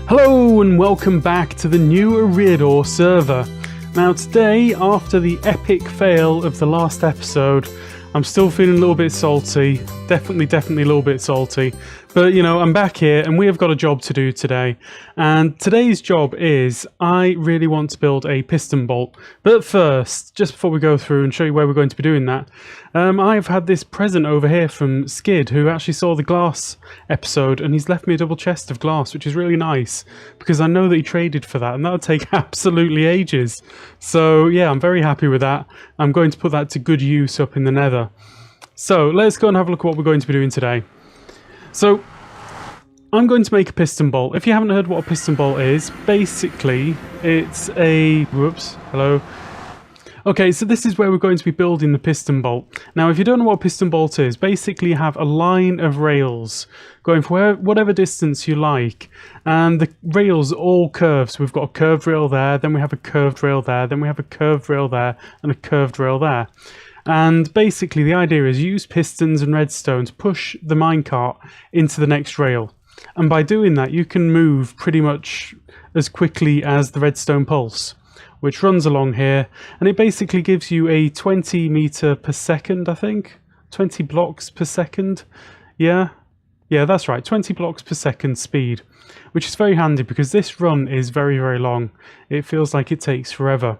Hello and welcome back to the new Eriador server. Now today, after the epic fail of the last episode, I'm still feeling a little bit salty. Definitely a little bit salty. But you know, I'm back here and we have got a job to do today. And today's job is, I really want to build a piston bolt. But first, just before we go through and show you where we're going to be doing that, I've had this present over here from Skid, who actually saw the glass episode, and he's left me a double chest of glass, which is really nice, because I know that he traded for that, and that would take absolutely ages. So yeah, I'm very happy with that. I'm going to put that to good use up in the nether. So let's go and have a look at what we're going to be doing today. So I'm going to make a piston bolt. If you haven't heard what a piston bolt is, basically it's a... whoops, hello. Okay, so this is where we're going to be building the piston bolt. Now, if you don't know what a piston bolt is, basically you have a line of rails going for whatever distance you like, and the rails all curve. So we've got a curved rail there, then we have a curved rail there, then we have a curved rail there, and a curved rail there. And basically the idea is use pistons and redstone to push the minecart into the next rail. And by doing that, you can move pretty much as quickly as the redstone pulse, which runs along here, and it basically gives you a 20 meter per second, I think, 20 blocks per second. Yeah, that's right, 20 blocks per second speed, which is very handy because this run is very long. It feels like it takes forever.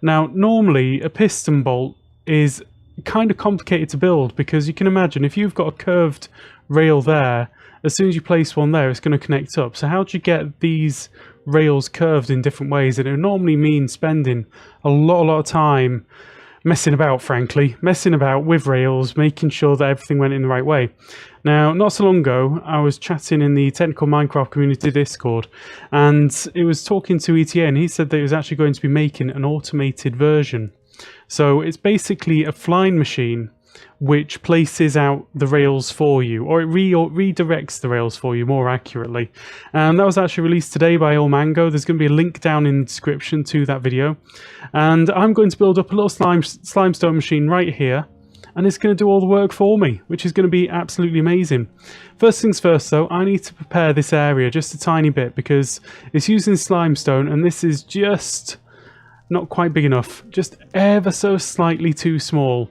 Now, normally a piston bolt is kind of complicated to build, because you can imagine if you've got a curved rail there, as soon as you place one there, it's going to connect up. So how do you get these rails curved in different ways? And it would normally mean spending a lot of time messing about, frankly, messing about with rails, making sure that everything went in the right way. Now, not so long ago, I was chatting in the Technical Minecraft Community Discord, and it was talking to ETN. He said that he was actually going to be making an automated version. So it's basically a flying machine which places out the rails for you, or it redirects the rails for you more accurately. And that was actually released today by ilmango. There's going to be a link down in the description to that video. And I'm going to build up a little slimestone machine right here, and it's going to do all the work for me, which is going to be absolutely amazing. First things first though, I need to prepare this area just a tiny bit, because it's using slimestone, and this is just not quite big enough, just ever so slightly too small.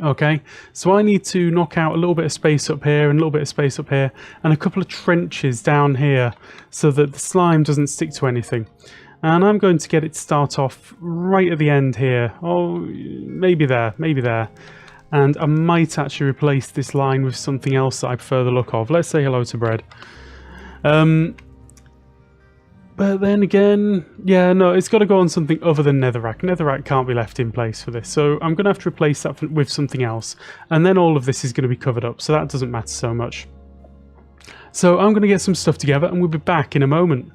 Okay, so I need to knock out a little bit of space up here and a little bit of space up here, and a couple of trenches down here so that the slime doesn't stick to anything. And I'm going to get it to start off right at the end here. Oh, maybe there, maybe there. And I might actually replace this line with something else that I prefer the look of. Let's say hello to bread. But then again, yeah, no, it's got to go on something other than netherrack. Netherrack can't be left in place for this, so I'm going to have to replace that with something else. And then all of this is going to be covered up, so that doesn't matter so much. So I'm going to get some stuff together, and we'll be back in a moment.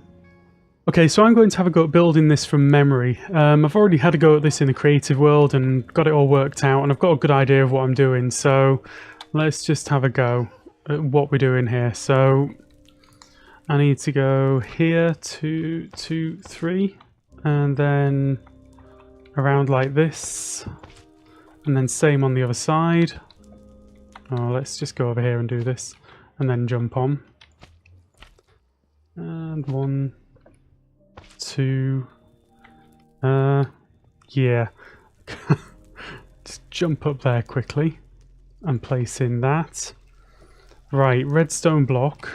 Okay, so I'm going to have a go at building this from memory. I've already had a go at this in the creative world and got it all worked out, and I've got a good idea of what I'm doing. So let's just have a go at what we're doing here. So I need to go here, 2, 2, 3, and then around like this, and then same on the other side. Oh, let's just go over here and do this, and then jump on. And 1, 2, yeah. Just jump up there quickly and place in that. Right, redstone block.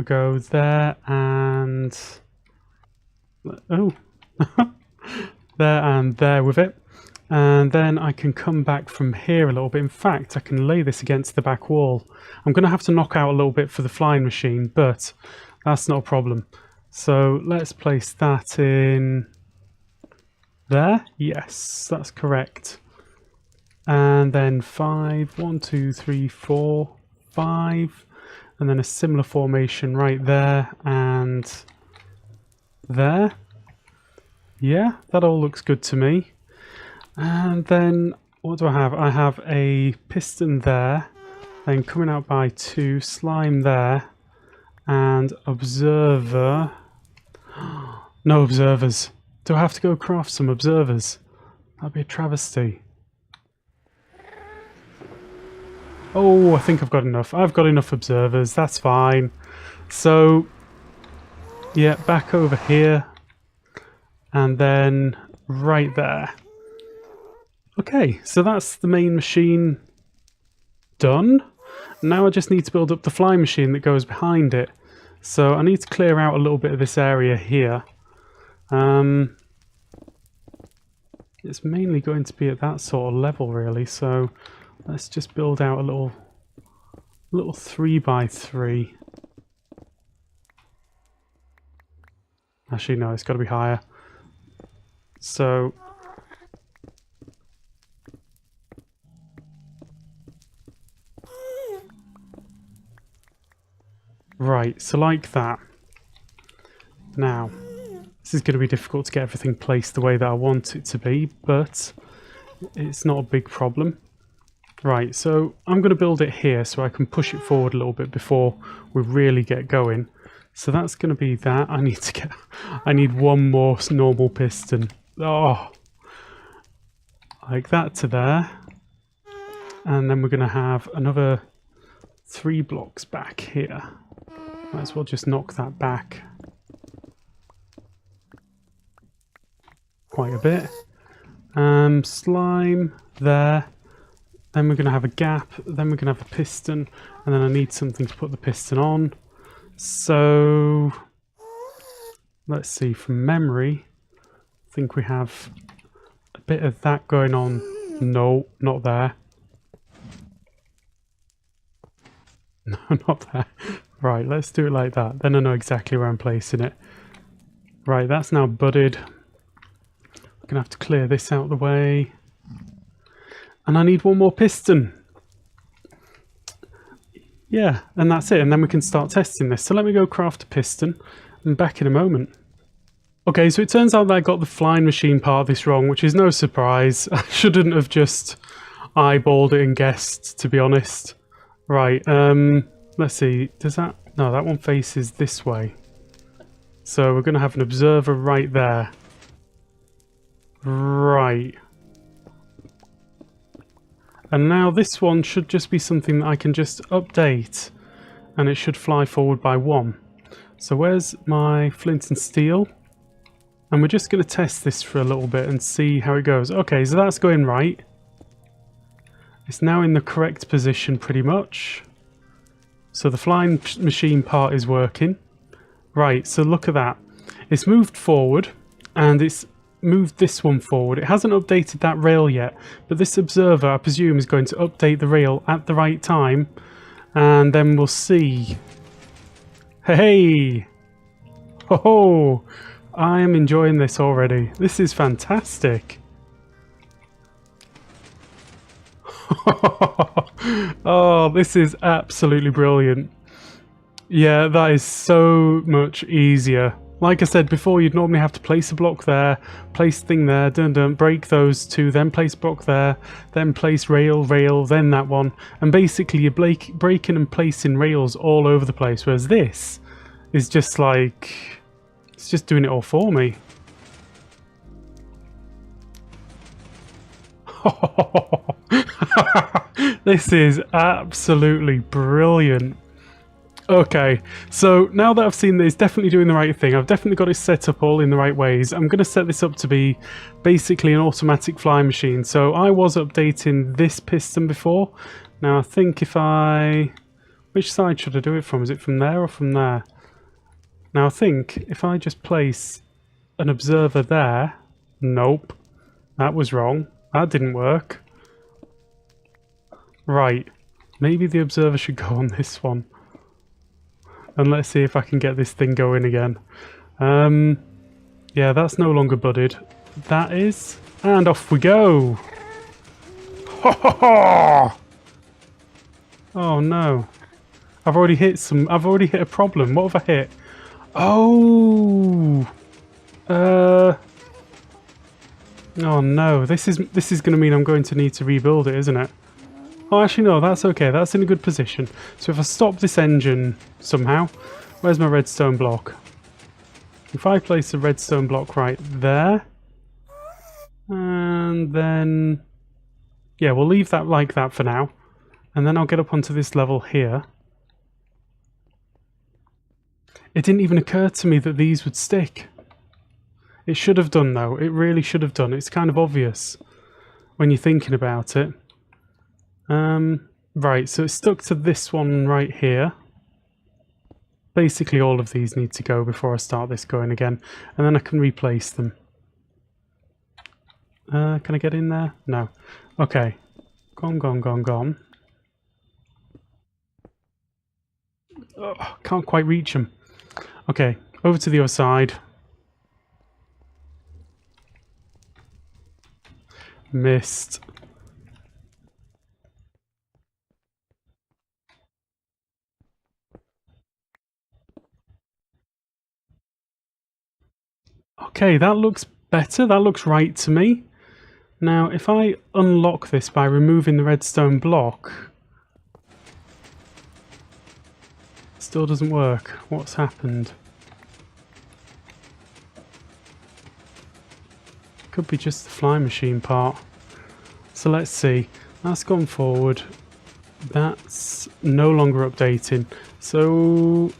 Go there and... oh! there and there with it. And then I can come back from here a little bit. In fact, I can lay this against the back wall. I'm going to have to knock out a little bit for the flying machine, but that's not a problem. So let's place that in there. Yes, that's correct. And then 5, 1, 2, 3, 4, 5. And then a similar formation right there and there. Yeah, that all looks good to me. And then what do I have? I have a piston there, then coming out by 2, slime there, and observer. No observers. Do I have to go craft some observers? That'd be a travesty. Oh, I think I've got enough. I've got enough observers. That's fine. So Yeah, back over here. And then right there. Okay, so that's the main machine done. Now I just need to build up the fly machine that goes behind it. So I need to clear out a little bit of this area here. It's mainly going to be at that sort of level really, so let's just build out a little 3x3. Actually no, it's got to be higher. So right, so like that. Now, this is going to be difficult to get everything placed the way that I want it to be, but it's not a big problem. Right, so I'm going to build it here so I can push it forward a little bit before we really get going. So that's going to be that. I need one more normal piston. Oh, like that to there. And then we're going to have another 3 blocks back here. Might as well just knock that back quite a bit. Slime there. Then we're going to have a gap. Then we're going to have a piston. And then I need something to put the piston on. So let's see, from memory, I think we have a bit of that going on. No, not there. No, not there. Right, let's do it like that. Then I know exactly where I'm placing it. Right, that's now budded. I'm going to have to clear this out of the way. And I need one more piston. Yeah, and that's it. And then we can start testing this. So let me go craft a piston. I'm back in a moment. Okay, so it turns out that I got the flying machine part of this wrong, which is no surprise. I shouldn't have just eyeballed it and guessed, to be honest. Right, let's see. Does that... No, that one faces this way. So we're going to have an observer right there. Right. And now this one should just be something that I can just update. And it should fly forward by 1. So where's my flint and steel? And we're just going to test this for a little bit and see how it goes. Okay, so that's going right. It's now in the correct position pretty much. So the flying machine part is working. Right, so look at that. It's moved forward and it's moved this one forward. It hasn't updated that rail yet, but this observer, I presume, is going to update the rail at the right time. And then we'll see. Hey! Ho ho! I am enjoying this already. This is fantastic. Oh, this is absolutely brilliant. Yeah, that is so much easier. Like I said before, you'd normally have to place a block there, place thing there, break those two, then place block there, then place rail, then that one. And basically you're breaking and placing rails all over the place, whereas this is just like... it's just doing it all for me. This is absolutely brilliant. Okay, so now that I've seen that it's definitely doing the right thing, I've definitely got it set up all in the right ways. I'm going to set this up to be basically an automatic flying machine. So I was updating this piston before. Now I think if I... which side should I do it from? Is it from there or from there? Now I think if I just place an observer there... Nope. That was wrong. That didn't work. Right. Maybe the observer should go on this one. And let's see if I can get this thing going again. Yeah, that's no longer budded. That is. And off we go! Ho ho ho! Oh no. I've already hit a problem. What have I hit? Oh! Oh no, this is going to mean I'm going to need to rebuild it, isn't it? Oh, actually no, that's okay. That's in a good position. So if I stop this engine somehow, where's my redstone block? If I place a redstone block right there, and then... yeah, we'll leave that like that for now. And then I'll get up onto this level here. It didn't even occur to me that these would stick. It should have done though, it really should have done. It's kind of obvious when you're thinking about it. Right, so it's stuck to this one right here. Basically all of these need to go before I start this going again, and then I can replace them. Can I get in there? No. Okay. Gone. Oh, can't quite reach them. Okay, over to the other side. Missed. Okay, that looks better. That looks right to me. Now, if I unlock this by removing the redstone block, it still doesn't work. What's happened? Could be just the fly machine part. So let's see. That's gone forward. That's no longer updating. So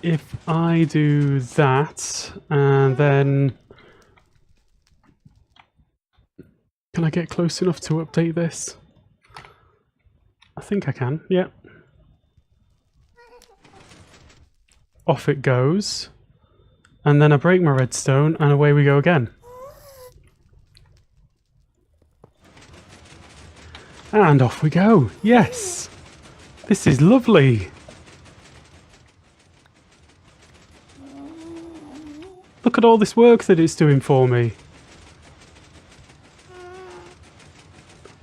if I do that, and then... Can I get close enough to update this? I think I can, yeah. Off it goes. And then I break my redstone, and away we go again. And off we go. Yes! This is lovely! Look at all this work that it's doing for me.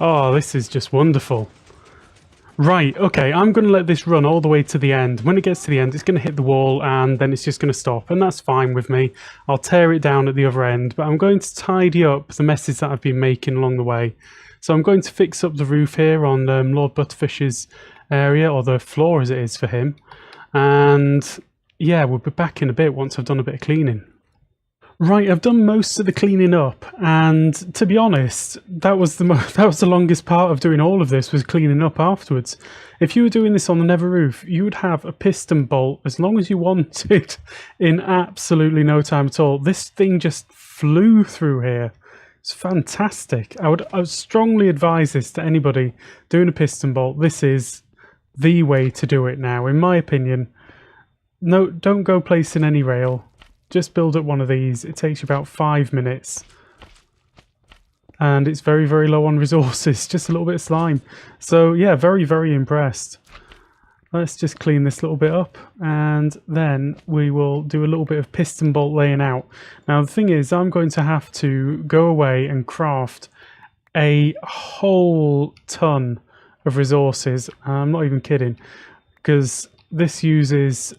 Oh, this is just wonderful. Right, okay, I'm going to let this run all the way to the end. When it gets to the end, it's going to hit the wall and then it's just going to stop. And that's fine with me. I'll tear it down at the other end, but I'm going to tidy up the messes that I've been making along the way. So I'm going to fix up the roof here on Lord Butterfish's area, or the floor as it is for him. And yeah, we'll be back in a bit once I've done a bit of cleaning. Right, I've done most of the cleaning up, and to be honest, that was the longest part of doing all of this, was cleaning up afterwards. If you were doing this on the Nether roof, you would have a piston bolt as long as you wanted in absolutely no time at all. This thing just flew through here. It's fantastic. I would strongly advise this to anybody doing a piston bolt. This is the way to do it now, in my opinion. No, don't go placing any rail. Just build up one of these. It takes you about 5 minutes. And it's very, very low on resources. Just a little bit of slime. So yeah, very, very impressed. Let's just clean this little bit up. And then we will do a little bit of piston bolt laying out. Now the thing is, I'm going to have to go away and craft a whole ton of resources. I'm not even kidding. Because... this uses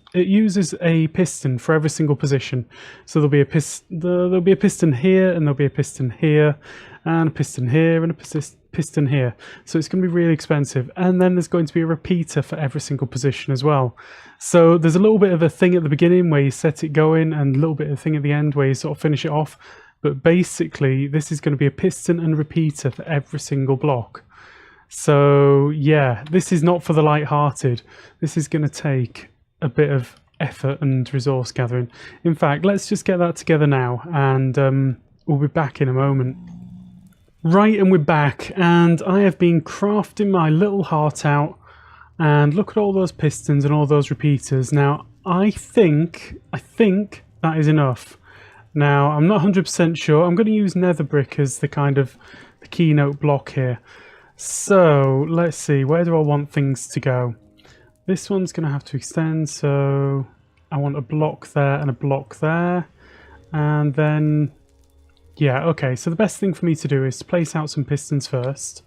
a piston for every single position. So there'll be a piston here, and there'll be a piston here, and a piston here, and a piston here. So it's going to be really expensive. And then there's going to be a repeater for every single position as well. So there's a little bit of a thing at the beginning where you set it going, and a little bit of a thing at the end where you sort of finish it off. But basically, this is going to be a piston and repeater for every single block. So yeah, this is not for the light-hearted. This is going to take a bit of effort and resource gathering. In fact, let's just get that together now, and we'll be back in a moment. Right, and we're back, and I have been crafting my little heart out, and look at all those pistons and all those repeaters. Now, I think that is enough. Now, I'm not 100% sure. I'm going to use nether brick as the kind of the keynote block here. So let's see, where do I want things to go? This one's going to have to extend, so I want a block there and a block there. And then, yeah, okay, so the best thing for me to do is to place out some pistons first.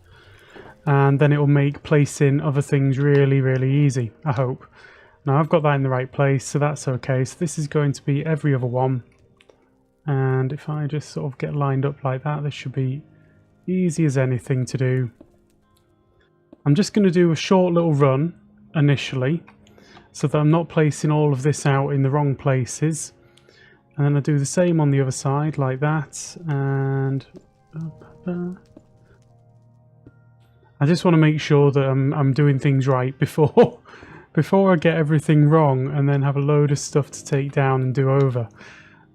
And then it will make placing other things really, really easy, I hope. Now I've got that in the right place, so that's okay. So this is going to be every other one. And if I just sort of get lined up like that, this should be easy as anything to do. I'm just going to do a short little run initially, so that I'm not placing all of this out in the wrong places. And then I do the same on the other side, like that. And I just want to make sure that I'm doing things right before before I get everything wrong and then have a load of stuff to take down and do over.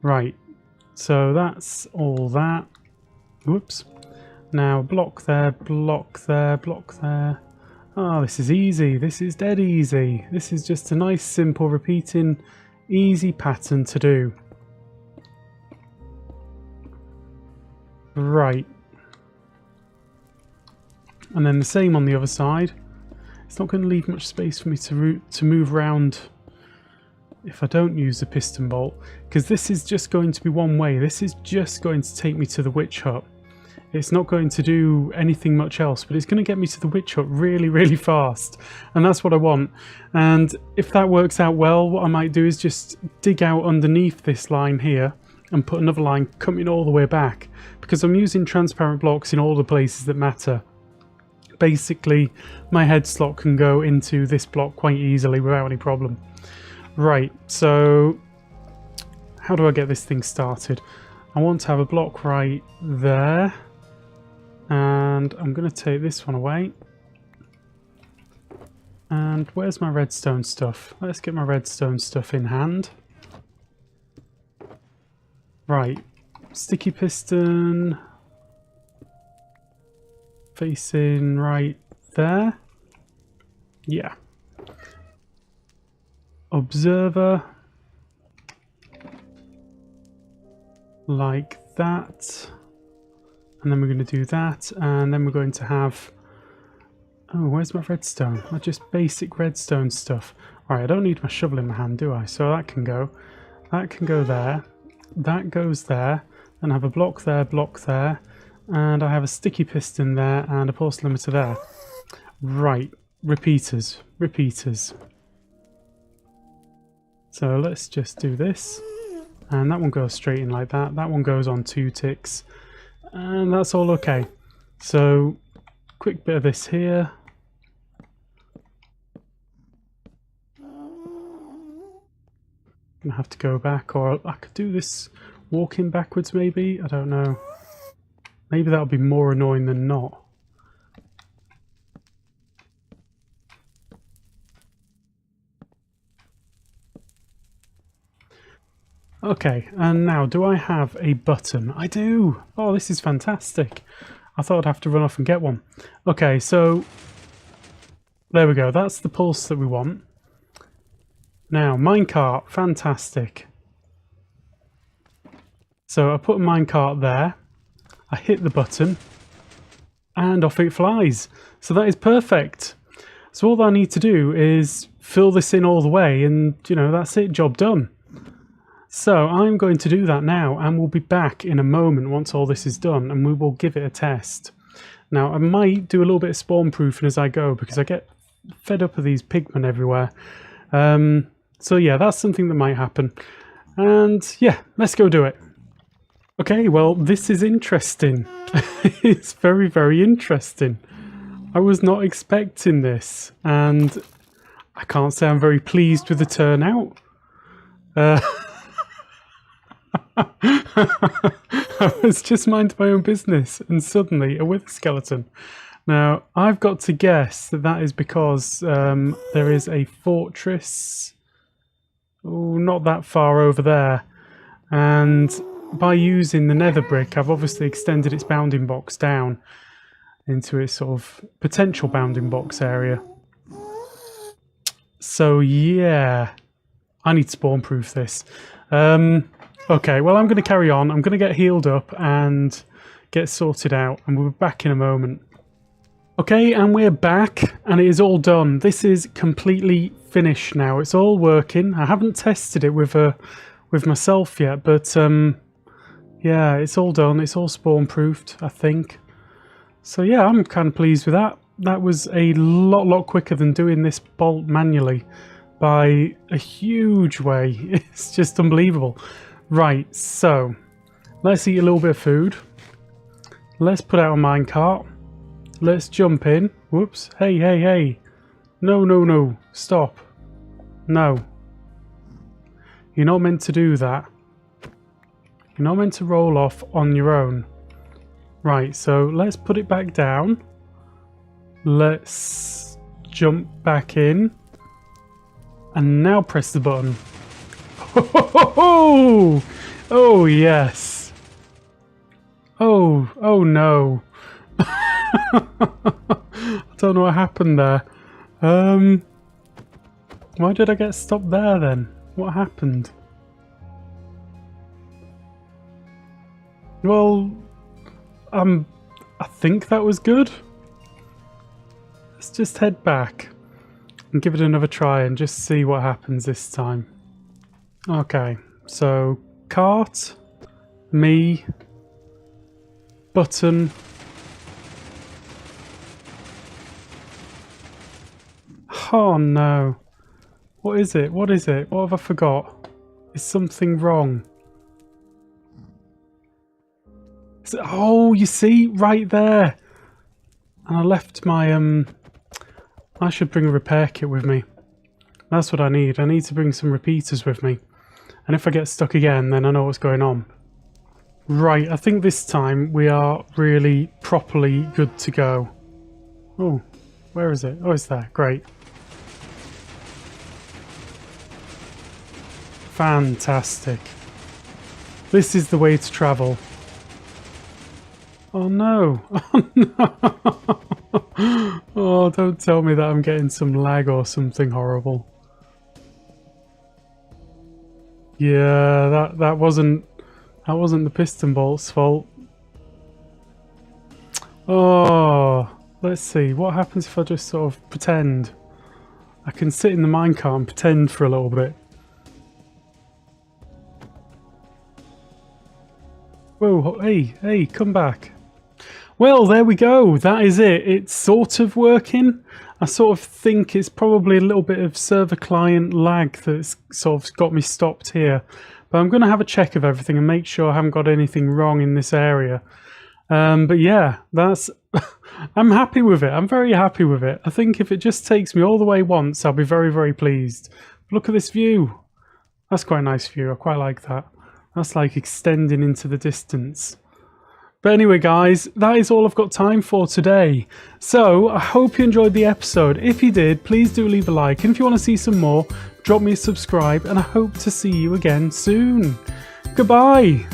Right, so that's all that. Whoops. Now block there, block there, block there. Oh, this is easy. This is dead easy. This is just a nice, simple, repeating, easy pattern to do. Right. And then the same on the other side. It's not going to leave much space for me to move around if I don't use the piston bolt, because this is just going to be one way. This is just going to take me to the witch hut. It's not going to do anything much else, but it's going to get me to the witch hut really, really fast. And that's what I want. And if that works out well, what I might do is just dig out underneath this line here and put another line coming all the way back, because I'm using transparent blocks in all the places that matter. Basically, my head slot can go into this block quite easily without any problem. Right, so how do I get this thing started? I want to have a block right there. And I'm going to take this one away. And where's my redstone stuff? Let's get my redstone stuff in hand. Right, sticky piston facing right there. Yeah. Observer like that. And then we're going to do that, and then we're going to have... Oh, where's my redstone? That's just basic redstone stuff. Alright, I don't need my shovel in my hand, do I? So that can go. That can go there. That goes there. And I have a block there. And I have a sticky piston there, and a pulse limiter there. Right. Repeaters. Repeaters. So let's just do this. And that one goes straight in like that. That one goes on 2 ticks. And that's all okay. So, quick bit of this here. Gonna have to go back, or I could do this walking backwards maybe? I don't know. Maybe that'll be more annoying than not. Okay, and now, do I have a button? I do! Oh, this is fantastic. I thought I'd have to run off and get one. Okay, so there we go. That's the pulse that we want. Now, minecart, fantastic. So I put a minecart there. I hit the button, and off it flies. So that is perfect. So all I need to do is fill this in all the way, and, you know, that's it, job done. So I'm going to do that now, and we'll be back in a moment once all this is done, and we will give it a test. Now, I might do a little bit of spawn proofing as I go, because I get fed up of these pigmen everywhere. So yeah, that's something that might happen. And yeah, let's go do it. Okay, well, this is interesting. It's very, very interesting. I was not expecting this, and I can't say I'm very pleased with the turnout. I was just minding my own business, and suddenly a wither skeleton. Now, I've got to guess that that is because there is a fortress, not that far over there, and by using the nether brick, I've obviously extended its bounding box down into its sort of potential bounding box area. So yeah, I need to spawn proof this. Okay, well, I'm going to carry on. I'm going to get healed up and get sorted out, and we'll be back in a moment. Okay, and we're back, and it is all done. This is completely finished now. It's all working. I haven't tested it with myself yet, but yeah, it's all done. It's all spawn proofed, I think. So yeah, I'm kind of pleased with that. That was a lot quicker than doing this bolt manually by a huge way. It's just unbelievable. Right, so let's eat a little bit of food. Let's put out a minecart. Let's jump in. Whoops. Hey. No. Stop. No. You're not meant to do that. You're not meant to roll off on your own. Right, so let's put it back down. Let's jump back in. And now press the button. Oh, oh yes. Oh no. I don't know what happened there. Why did I get stopped there then? What happened? Well, I think that was good. Let's just head back and give it another try and just see what happens this time. Okay, so cart, me, button. Oh no. What is it? What is it? What have I forgot? Is something wrong? Oh, you see? Right there. And I left my, I should bring a repair kit with me. That's what I need. I need to bring some repeaters with me. And if I get stuck again, then I know what's going on. Right, I think this time we are really properly good to go. Oh, where is it? Oh, it's there. Great. Fantastic. This is the way to travel. Oh no. Oh no. Oh, don't tell me that I'm getting some lag or something horrible. Yeah, that wasn't the piston bolt's fault. Oh, let's see. What happens if I just sort of pretend? I can sit in the minecart and pretend for a little bit. Whoa, hey, come back. Well, there we go. That is it. It's sort of working. I sort of think it's probably a little bit of server client lag that's sort of got me stopped here. But I'm going to have a check of everything and make sure I haven't got anything wrong in this area. But yeah, that's... I'm happy with it. I'm very happy with it. I think if it just takes me all the way once, I'll be very, very pleased. Look at this view. That's quite a nice view. I quite like that. That's like extending into the distance. But anyway, guys, that is all I've got time for today. So I hope you enjoyed the episode. If you did, please do leave a like. And if you want to see some more, drop me a subscribe. And I hope to see you again soon. Goodbye.